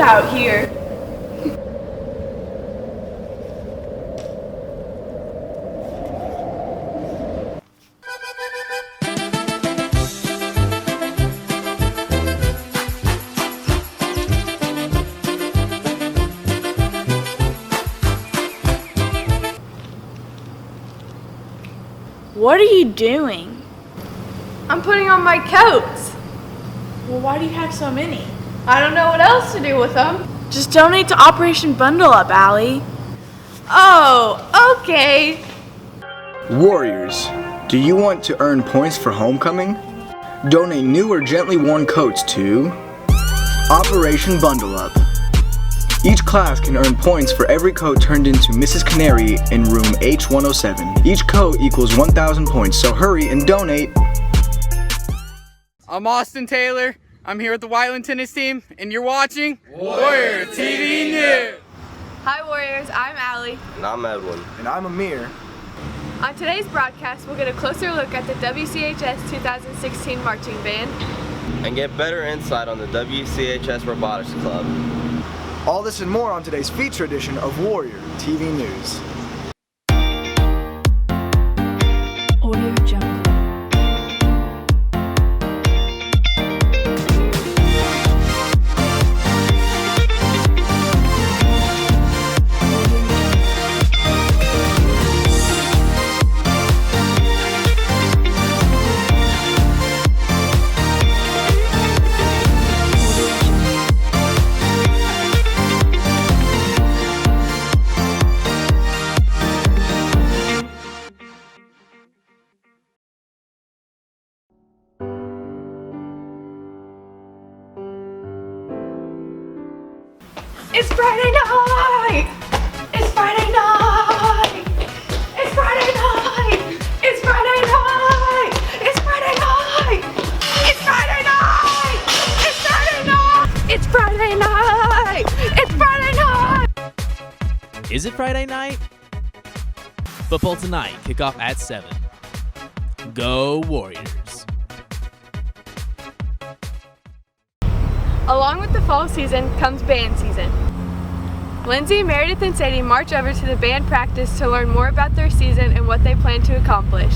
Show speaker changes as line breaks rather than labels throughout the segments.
out here.
What are you doing?
I'm putting on my coats.
Well, why do you have so many?
I don't know what else to do with them.
Just donate to Operation Bundle Up, Allie.
Oh, okay.
Warriors, do you want to earn points for homecoming? Donate new or gently worn coats to Operation Bundle Up. Each class can earn points for every coat turned into Mrs. Canary in room H107. Each coat equals 1,000 points, so hurry and donate.
I'm Austin Taylor. I'm here with the Whiteland tennis team, and you're watching Warrior TV News.
Hi Warriors, I'm Allie.
And I'm Edwin.
And I'm Amir.
On today's broadcast, we'll get a closer look at the WCHS 2016 Marching Band.
And get better insight on the WCHS Robotics Club.
All this and more on today's feature edition of Warrior TV News.
Audio Jungle.
It's Friday night! It's Friday night! It's Friday night! It's Friday night! It's Friday night! It's Friday night! It's Friday night! It's Friday night! It's Friday night!
Is it Friday night? Football tonight, kickoff at 7. Go Warriors.
Along with the fall season comes band season. Lindsay, Meredith, and Sadie march over to the band practice to learn more about their season and what they plan to accomplish.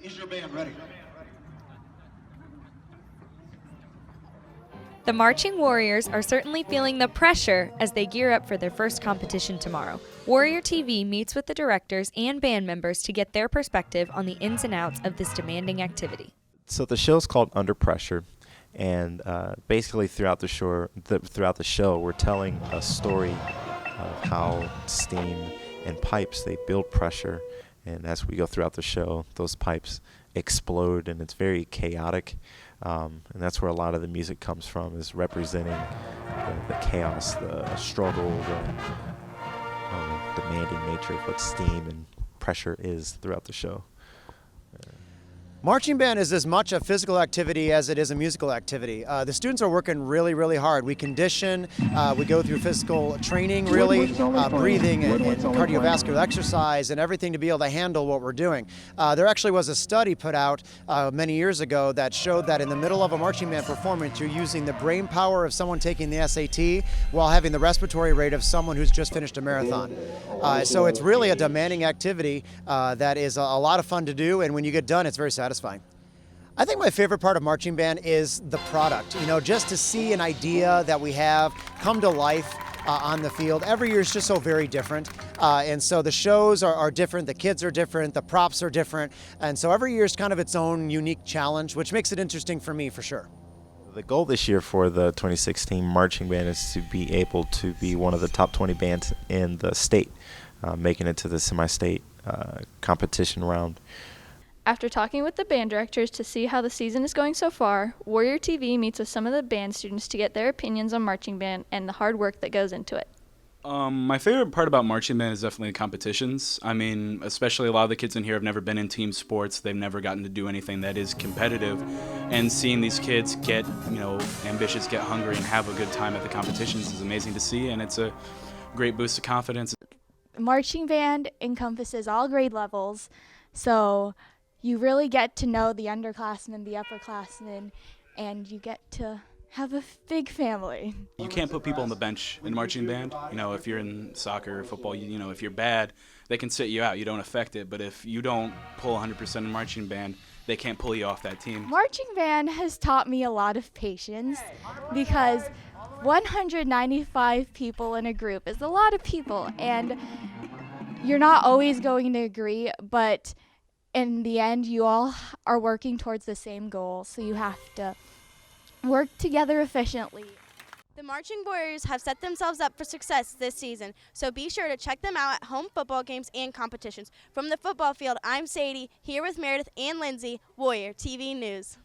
Is your band ready?
The Marching Warriors are certainly feeling the pressure as they gear up for their first competition tomorrow. Warrior TV meets with the directors and band members to get their perspective on the ins and outs of this demanding activity.
So the show's called Under Pressure, and basically throughout the show, we're telling a story of how steam and pipes, they build pressure, and as we go throughout the show, those pipes explode, and it's very chaotic, and that's where a lot of the music comes from, is representing the chaos, the struggle, the demanding nature of what steam and pressure is throughout the show.
Marching band is as much a physical activity as it is a musical activity. The students are working really, really hard. We condition, we go through physical training, really, breathing and cardiovascular exercise and everything to be able to handle what we're doing. There actually was a study put out many years ago that showed that in the middle of a marching band performance, you're using the brain power of someone taking the SAT while having the respiratory rate of someone who's just finished a marathon. So it's really a demanding activity that is a lot of fun to do, and when you get done, it's very satisfying. I think my favorite part of marching band is the product. You know, just to see an idea that we have come to life on the field. Every year is just so very different. And so the shows are different, the kids are different, the props are different. And so every year is kind of its own unique challenge, which makes it interesting for me for sure.
The goal this year for the 2016 marching band is to be able to be one of the top 20 bands in the state, making it to the semi-state competition round.
After talking with the band directors to see how the season is going so far, Warrior TV meets with some of the band students to get their opinions on marching band and the hard work that goes into it.
My favorite part about marching band is definitely the competitions. I mean, especially a lot of the kids in here have never been in team sports. They've never gotten to do anything that is competitive. And seeing these kids get, ambitious, get hungry, and have a good time at the competitions is amazing to see, and it's a great boost of confidence.
Marching band encompasses all grade levels, so you really get to know the underclassmen, the upperclassmen, and you get to have a big family.
You can't put people on the bench in marching band. You know, if you're in soccer or football, you know, if you're bad, they can sit you out. You don't affect it. But if you don't pull 100% in marching band, they can't pull you off that team.
Marching band has taught me a lot of patience because 195 people in a group is a lot of people, and you're not always going to agree, but in the end, you all are working towards the same goal, so you have to work together efficiently.
The Marching Warriors have set themselves up for success this season, so be sure to check them out at home football games and competitions. From the football field, I'm Sadie, here with Meredith and Lindsay, Warrior TV News.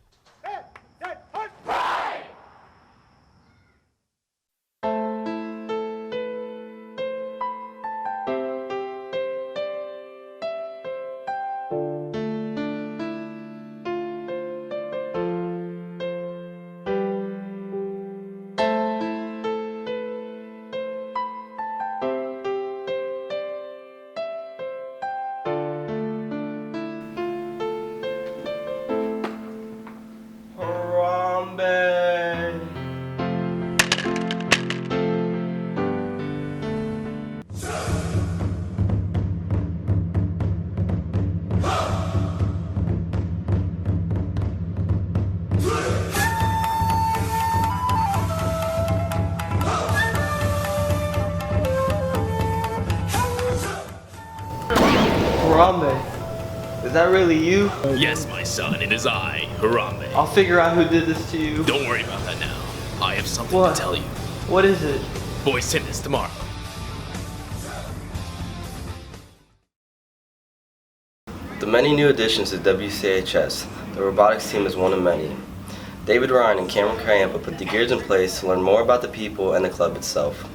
Harambe, is that really you?
Yes, my son, it is I, Harambe.
I'll figure out who did this to you.
Don't worry about that now. I have something
What?
to tell you.
What is it?
Boys tennis tomorrow.
The many new additions to WCHS, the robotics team is one of many. David Ryan and Cameron Crampa put the gears in place to learn more about the people and the club itself.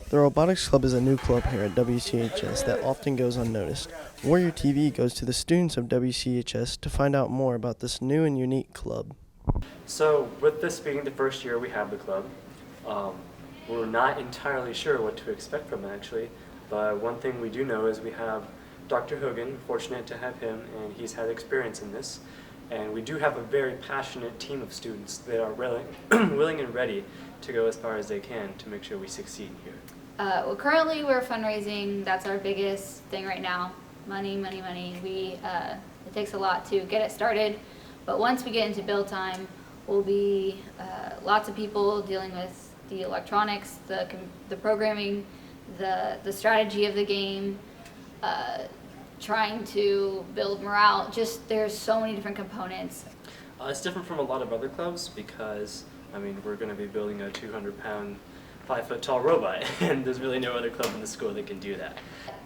The Robotics Club is a new club here at WCHS that often goes unnoticed. Warrior TV goes to the students of WCHS to find out more about this new and unique club.
So with this being the first year we have the club, we're not entirely sure what to expect from it actually, but one thing we do know is we have Dr. Hogan, fortunate to have him, and he's had experience in this. And we do have a very passionate team of students that are willing and ready to go as far as they can to make sure we succeed here.
Well, currently we're fundraising. That's our biggest thing right now. Money, money, money. It takes a lot to get it started, but once we get into build time, we'll be lots of people dealing with the electronics, the programming, the strategy of the game, trying to build morale. Just there's so many different components.
It's different from a lot of other clubs because, I mean, we're going to be building a 200-pound, 5-foot-tall robot, and there's really no other club in the school that can do that.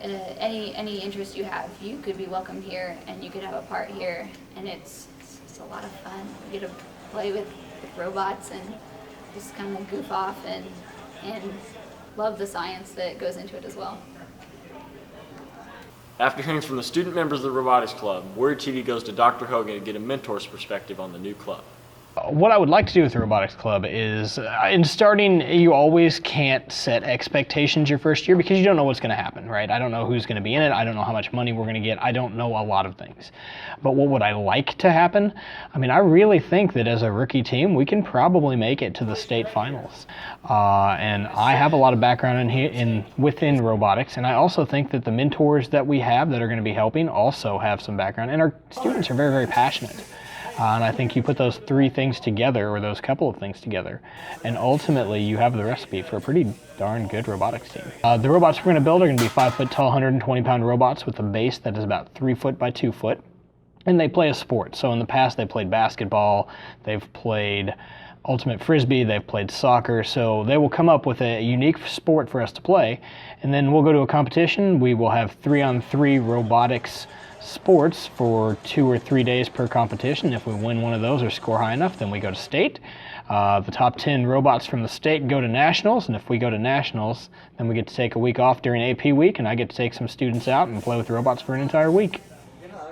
Any interest you have, you could be welcome here, and you could have a part here, and it's a lot of fun. You get to play with robots and just kind of goof off and love the science that goes into it as well.
After hearing from the student members of the Robotics Club, Warrior TV goes to Dr. Hogan to get a mentor's perspective on the new club.
What I would like to do with the robotics club is, in starting, you always can't set expectations your first year because you don't know what's going to happen, right? I don't know who's going to be in it. I don't know how much money we're going to get. I don't know a lot of things. But what would I like to happen? I mean, I really think that as a rookie team, we can probably make it to the state finals. And I have a lot of background within robotics, and I also think that the mentors that we have that are going to be helping also have some background, and our students are very, very passionate. And I think you put those three things together, or those couple of things together, and ultimately you have the recipe for a pretty darn good robotics team. The robots we're going to build are going to be 5-foot-tall, 120-pound robots with a base that is about 3 foot by 2 foot, and they play a sport. So in the past they played basketball, they've played ultimate frisbee, they've played soccer, so they will come up with a unique sport for us to play, and then we'll go to a competition. We will have 3-on-3 robotics sports for 2 or 3 days per competition. If we win one of those or score high enough, then we go to state. The top 10 robots from the state go to nationals, and if we go to nationals, then we get to take a week off during AP week, and I get to take some students out and play with robots for an entire week.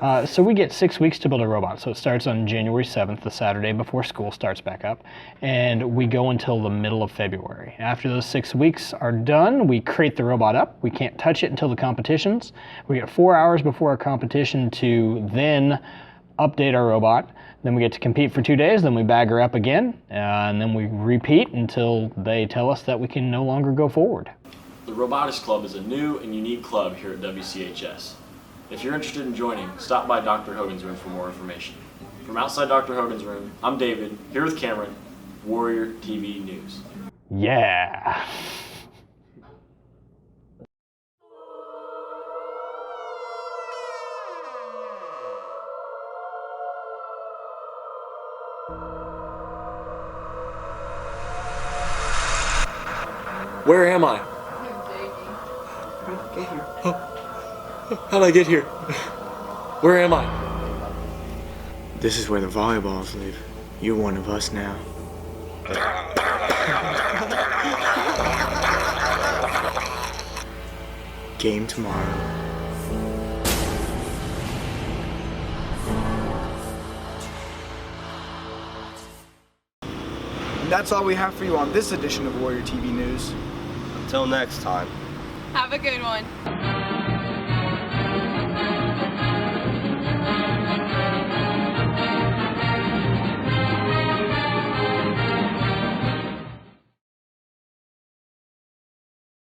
So we get 6 weeks to build a robot. So it starts on January 7th, the Saturday before school starts back up, and we go until the middle of February. After those 6 weeks are done, we crate the robot up. We can't touch it until the competitions. We get 4 hours before our competition to then update our robot. Then we get to compete for 2 days, then we bag her up again, and then we repeat until they tell us that we can no longer go forward.
The Robotics Club is a new and unique club here at WCHS. If you're interested in joining, stop by Dr. Hogan's room for more information. From outside Dr. Hogan's room, I'm David, here with Cameron, Warrior TV News.
Yeah.
Where am I? How'd I get here? Where am I?
This is where the volleyballs live. You're one of us now. Game tomorrow. And that's all we have for you on this edition of Warrior TV News.
Until next time.
Have a good one.